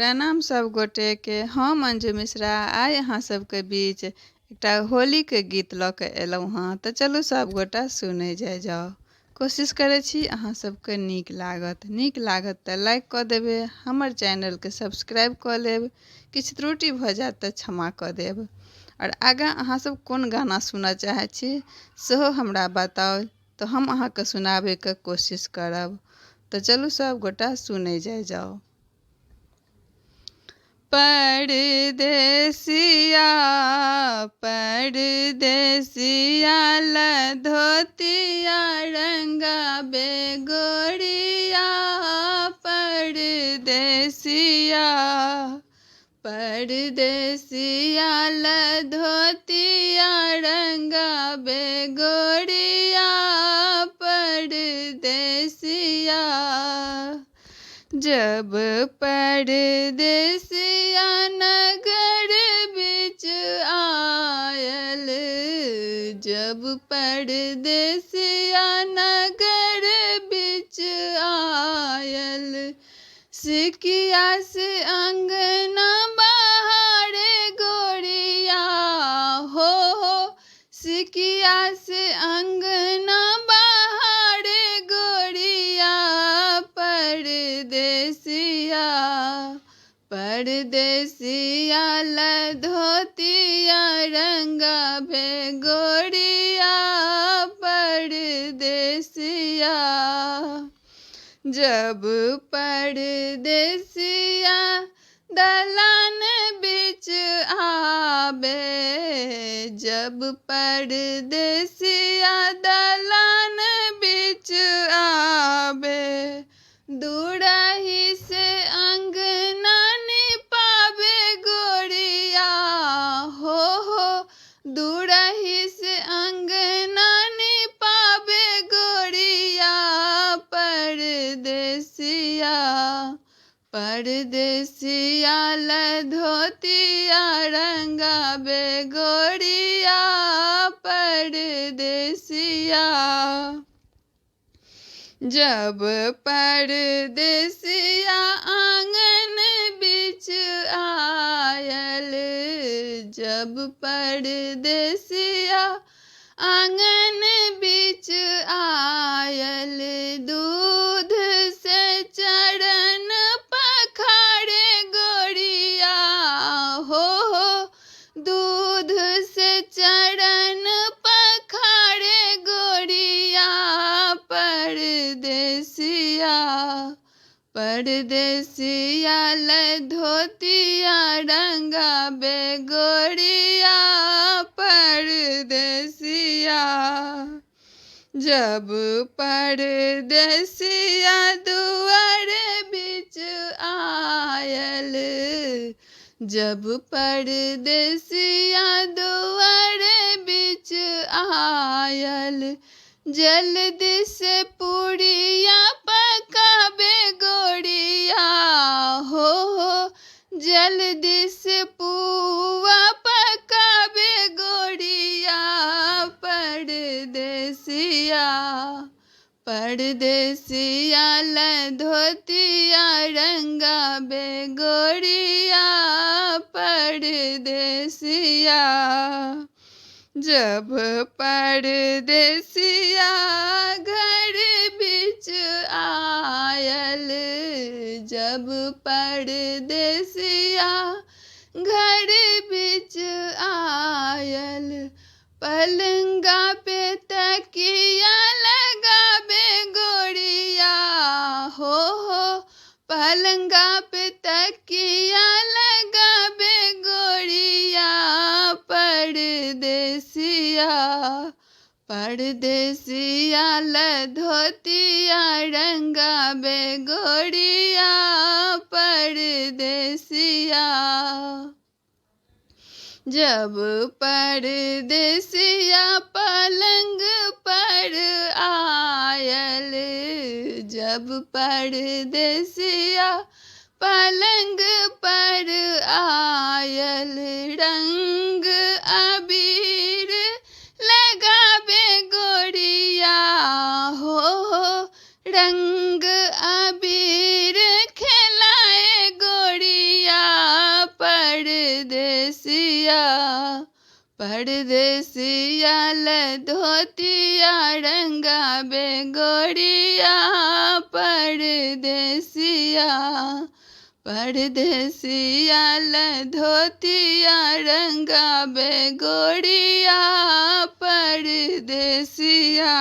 प्रणाम सब गोटे के। हम अंजू मिश्रा आइ अहाँ सबके बीच एकटा होलीके गीत लऽ कऽ एलहुँ हँ, तऽ चलू सब गोटा सुनै जाओ। कोशिश करै छी अहाँ सबके नीक लागत तऽ लाइक कऽ देबै, हमर चैनलके सब्सक्राइब कऽ लेब, किछु त्रुटि भऽ जायत तऽ क्षमा कऽ देब। और आगाँ अहाँ सब कोन गाना सुनऽ चाहै छी सेहो हमरा बताउ, तऽ हम अहाँके सुनाबैके कोशिश करब। तो चलू सब गोटा सुनै जाओ। परदेसिया परदेसिया धोतिया रंगाबे गोरिया, परदेसिया परदेसिया धोतिया रंगाबे गोरिया, परदेसिया जब परदेसिया नगर बिच आयल, जब परदेसिया नगर बिच आयल, सिकिया से अंगना बहारे गोरिया हो, सिकिया से अंगना बहारे गोरिया, परदेसिया परदेसिया धोतिया रंगाबे गोरिया, परदेसिया जब परदेसिया दलान बिच आबे, जब परदेसिया दलान बिच आबे, दूरही से अंगना निपाबे गोरिया हो, दूरही से अंगना निपाबे गोरिया, परदेसिया परदेसिया धोतिया रंगाबे गोरिया, परदेसिया जब परदेसिया आंगन बिच आयल, जब परदेसिया आंगन बिच आयल, दूध से चरण पखारे गोरिया हो, दूध से चरण पखारे गोरिया, परदेसिया परदेसिया धोतिया रंगाबे गोरिया, परदेसिया जब परदेसिया दुआर बिच आयल, जब परदेसिया दुआर बिच आयल, जल्दी से पूड़िया पकाबे गोरिया हो, जल्दी से पुआ पकाबे गोरिया, परदेसिया परदेसिया धोतिया रंगाबे गोरिया, परदेसिया जब परदेसिया घर बिच आयल, जब परदेसिया घर बिच आयल, पलंगा पे तकिया लगाबे गोरिया हो, पलंगा पे तकिया लगाबे गोरिया, परदेसिया परदेसिया धोतिया रंगाबे गोरिया, परदेसिया जब परदेसिया पलंग पर आयल, जब परदेसिया पलंग पर आयल, रंग अबीर लगाबे गोरिया हो, रंग अबीर खिलाए गोरिया, परदेसिया धोतिया रंगावे गोरिया परदेसिया परदेसिया धोतिया रंगावे गोरिया परदेसिया।